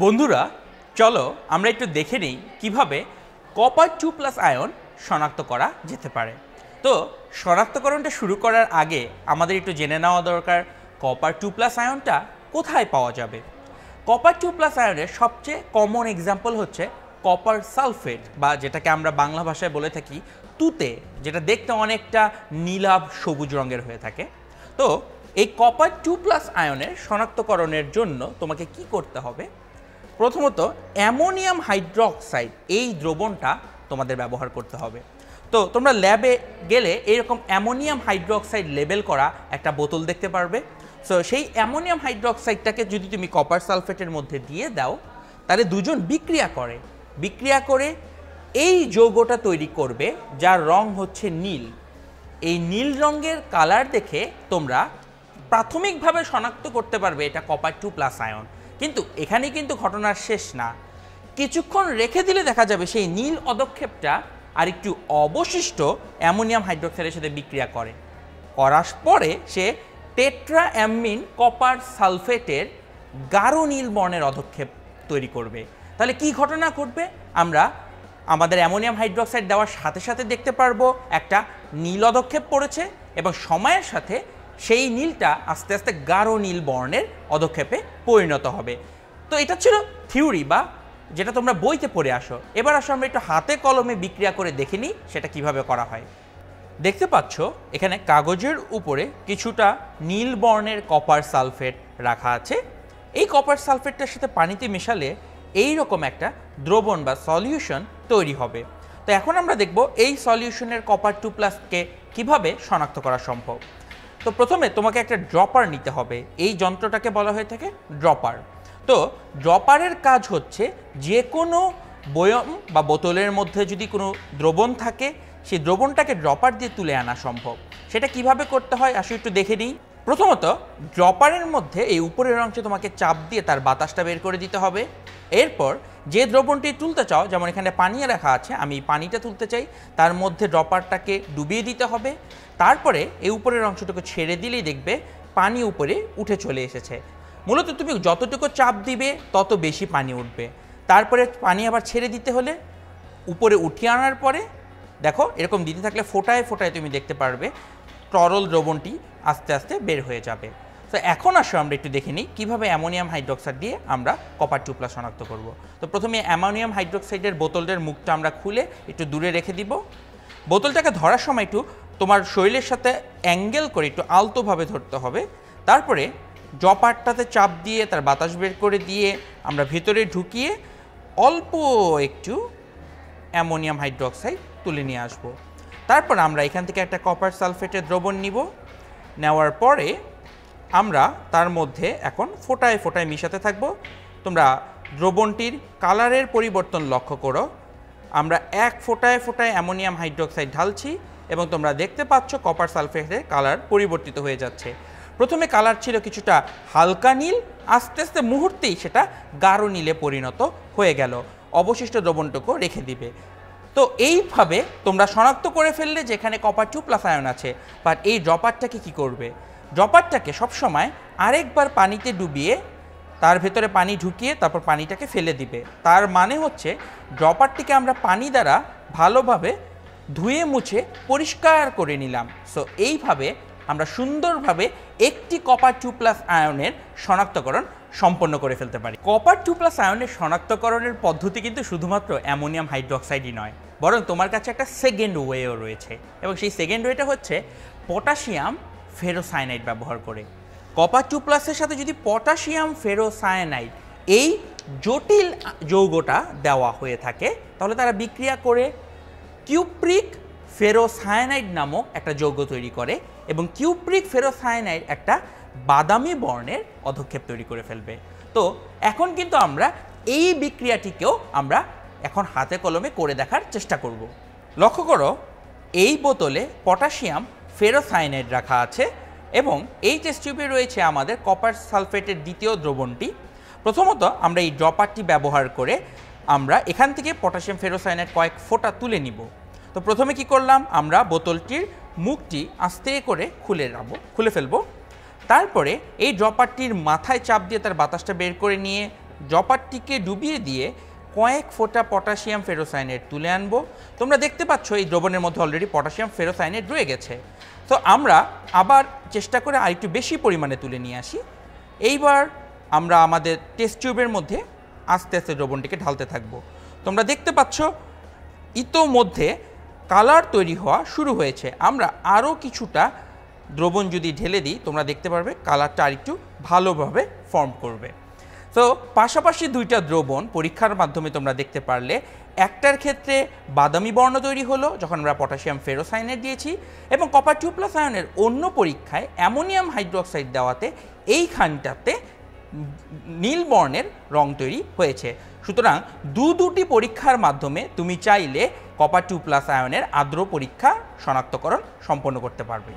বন্ধুরা চলো আমরা একটু দেখে নিই কিভাবে কপার 2+ আয়ন শনাক্ত করা যেতে পারে। তো শনাক্তকরণটা শুরু করার আগে আমাদের একটু জেনে নেওয়া দরকার কপার 2+ আয়নটা কোথায় পাওয়া যাবে। কপার 2+ আয়নের সবচেয়ে কমন এক্সাম্পল হচ্ছে কপার সালফেট, বা যেটাকে আমরা বাংলা ভাষায় বলে থাকি তুতে, যেটা দেখতে অনেকটা নীলাভ সবুজ রঙের হয়ে থাকে। তো এই কপার 2+ আয়নের শনাক্তকরণের জন্য তোমাকে কি করতে হবে? প্রথমত অ্যামোনিয়াম হাইড্রোক্সাইড এই দ্রবণটা তোমাদের ব্যবহার করতে হবে। তো তোমরা ল্যাবে গেলে এরকম অ্যামোনিয়াম হাইড্রোক্সাইড লেবেল করা একটা বোতল দেখতে পারবে। সো সেই অ্যামোনিয়াম হাইড্রোক্সাইডটাকে যদি তুমি কপার সালফেটের মধ্যে দিয়ে দাও, তাহলে দুজন বিক্রিয়া করে এই যৌগটা তৈরি করবে যার রং হচ্ছে নীল। এই নীল রঙের কালার দেখে তোমরা প্রাথমিকভাবে শনাক্ত করতে পারবে এটা কপার 2+ আয়ন। কিন্তু এখানে কিন্তু ঘটনার শেষ না, কিছুক্ষণ রেখে দিলে দেখা যাবে সেই নীল অধক্ষেপটা আর একটু অবশিষ্ট অ্যামোনিয়াম হাইড্রোক্সাইডের সাথে বিক্রিয়া করার পরে সে টেট্রাঅ্যামিন কপার সালফেটের গাঢ় নীল বর্ণের অধক্ষেপ তৈরি করবে। তাহলে কি ঘটনা ঘটবে? আমরা আমাদের অ্যামোনিয়াম হাইড্রোক্সাইড দেওয়ার সাথে সাথে দেখতে পারবো একটা নীল অধক্ষেপ পড়েছে, এবং সময়ের সাথে সেই নীলটা আস্তে আস্তে গাঢ় নীল বর্ণের অধক্ষেপে পরিণত হবে। তো এটা ছিল থিওরি, বা যেটা তোমরা বইতে পড়ে আসো। এবার আসো আমরা একটু হাতে কলমে বিক্রিয়া করে দেখে নিই সেটা কিভাবে করা হয়। দেখতে পাচ্ছ এখানে কাগজের উপরে কিছুটা নীল বর্ণের কপার সালফেট রাখা আছে। এই কপার সালফেটটার সাথে পানিতে মেশালে এই রকম একটা দ্রবণ বা সলিউশন তৈরি হবে। তো এখন আমরা দেখব এই সলিউশনের কপার 2+কে কিভাবে শনাক্ত করা সম্ভব। তো প্রথমে তোমাকে একটা ড্রপার নিতে হবে। এই যন্ত্রটাকে বলা হয়ে থাকে ড্রপার। তো ড্রপারের কাজ হচ্ছে যে কোনো বয়ম বা বোতলের মধ্যে যদি কোনো দ্রবণ থাকে, সেই দ্রবণটাকে ড্রপার দিয়ে তুলে আনা সম্ভব। সেটা কিভাবে করতে হয় আসো একটু দেখে নিই। প্রথমত ড্রপারের মধ্যে এই উপরের অংশে তোমাকে চাপ দিয়ে তার বাতাসটা বের করে দিতে হবে। এরপর যে দ্রবণটি তুলতে চাও, যেমন এখানে পানি রাখা আছে, আমি পানিটা তুলতে চাই, তার মধ্যে ড্রপারটাকে ডুবিয়ে দিতে হবে। তারপরে এই উপরের অংশটুকু ছেড়ে দিলেই দেখবে পানি উপরে উঠে চলে এসেছে। মূলত তুমি যতটুকু চাপ দিবে তত বেশি পানি উঠবে। তারপরে পানি আবার ছেড়ে দিতে হলে উপরে উঠিয়ে আনার পরে দেখো এরকম দিতে থাকলে ফোটায় ফোটায় তুমি দেখতে পারবে তরল দ্রবণটি আস্তে আস্তে বের হয়ে যাবে। তো এখন আসো আমরা একটু দেখে নিই কীভাবে অ্যামোনিয়াম হাইড্রোক্সাইড দিয়ে আমরা কপার 2+ শনাক্ত করব। তো প্রথমে অ্যামোনিয়াম হাইড্রোক্সাইডের বোতলটার মুখটা আমরা খুলে একটু দূরে রেখে দিব। বোতলটাকে ধরার সময় একটু তোমার শরীরের সাথে অ্যাঙ্গেল করে একটু আলতোভাবে ধরতে হবে। তারপরে ড্রপারটাতে চাপ দিয়ে তার বাতাস বের করে দিয়ে আমরা ভেতরে ঢুকিয়ে অল্প একটু অ্যামোনিয়াম হাইড্রোক্সাইড তুলে নিয়ে আসব। তারপর আমরা এখান থেকে একটা কপার সালফেটের দ্রবণ নিব। নেওয়ার পরে আমরা তার মধ্যে এখন ফোটায় ফোটায় মিশাতে থাকব। তোমরা দ্রবণটির কালারের পরিবর্তন লক্ষ্য করো। আমরা এক ফোটায় ফোটায় অ্যামোনিয়াম হাইড্রোক্সাইড ঢালছি এবং তোমরা দেখতে পাচ্ছ কপার সালফেটের কালার পরিবর্তিত হয়ে যাচ্ছে। প্রথমে কালার ছিল কিছুটা হালকা নীল, আস্তে আস্তে মুহূর্তেই সেটা গাঢ় নীলে পরিণত হয়ে গেল। অবশিষ্ট দ্রবণটুকু রেখে দিবে। তো এইভাবে তোমরা শনাক্ত করে ফেললে যেখানে কপার 2+ আয়ন আছে। বাট এই ড্রপারটাকে কি করবে? ড্রপারটাকে সবসময় আরেকবার পানিতে ডুবিয়ে তার ভেতরে পানি ঢুকিয়ে তারপর পানিটাকে ফেলে দিবে। তার মানে হচ্ছে ড্রপারটিকে আমরা পানি দ্বারা ভালোভাবে ধুয়ে মুছে পরিষ্কার করে নিলাম। সো এইভাবে আমরা সুন্দরভাবে একটি কপার 2+ আয়নের শনাক্তকরণ সম্পন্ন করে ফেলতে পারি। কপার 2+ আয়নের শনাক্তকরণের পদ্ধতি কিন্তু শুধুমাত্র অ্যামোনিয়াম হাইড্রোক্সাইডই নয়, বরং তোমার কাছে একটা সেকেন্ড ওয়েও রয়েছে, এবং সেই সেকেন্ড ওয়েটা হচ্ছে পটাশিয়াম ফেরোসায়ানাইড ব্যবহার করে। কপার 2+এর সাথে যদি পটাশিয়াম ফেরোসায়ানাইড এই জটিল যৌগটা দেওয়া হয়ে থাকে, তাহলে তারা বিক্রিয়া করে কিউপ্রিক ফেরোসায়ানাইড নামক একটা যৌগ তৈরি করে, এবং কিউপ্রিক ফেরোসায়ানাইড একটা বাদামি বর্ণের অধক্ষেপ তৈরি করে ফেলবে। তো এখন কিন্তু আমরা এই বিক্রিয়াটিকেও আমরা এখন হাতে কলমে করে দেখার চেষ্টা করব। লক্ষ্য করো এই বোতলে পটাশিয়াম ফেরোসায়ানাইড রাখা আছে, এবং এই টেস্ট টিউবে রয়েছে আমাদের কপার সালফেটের দ্বিতীয় দ্রবণটি। প্রথমত আমরা এই ড্রপারটি ব্যবহার করে আমরা এখান থেকে পটাশিয়াম ফেরোসায়ানাইড কয়েক ফোঁটা তুলে নিব। তো প্রথমে কি করলাম, আমরা বোতলটির মুখটি আস্তে করে খুলে ফেলবো। তারপরে এই ড্রপারটির মাথায় চাপ দিয়ে তার বাতাসটা বের করে নিয়ে ড্রপারটিকে ডুবিয়ে দিয়ে কয়েক ফোঁটা পটাশিয়াম ফেরোসায়ানেট তুলে আনবো। তোমরা দেখতে পাচ্ছ এই দ্রবণের মধ্যে অলরেডি পটাশিয়াম ফেরোসায়ানেট রয়ে গেছে। তো আমরা আবার চেষ্টা করে আরেকটু বেশি পরিমাণে তুলে নিয়ে আসি। এইবার আমরা আমাদের টেস্ট টিউবের মধ্যে আস্তে আস্তে দ্রবণটিকে ঢালতে থাকবো। তোমরা দেখতে পাচ্ছ ইতোমধ্যে কালার তৈরি হওয়া শুরু হয়েছে। আমরা আরও কিছুটা দ্রবণ যদি ঢেলে দিই তোমরা দেখতে পারবে কালারটা আরেকটু ভালোভাবে ফর্ম করবে। তো পাশাপাশি দুইটা দ্রবণ পরীক্ষার মাধ্যমে তোমরা দেখতে পারলে একটার ক্ষেত্রে বাদামি বর্ণ তৈরি হলো যখন আমরা পটাশিয়াম ফেরোসায়ানেট দিয়েছি, এবং কপার 2+ আয়নের অন্য পরীক্ষায় অ্যামোনিয়াম হাইড্রোক্সাইড দেওয়াতে এইখানটাতে নীল বর্ণের রং তৈরি হয়েছে। সুতরাং দুটি পরীক্ষার মাধ্যমে তুমি চাইলে কপার 2+ আয়নের আর্দ্র পরীক্ষা শনাক্তকরণ সম্পন্ন করতে পারবে।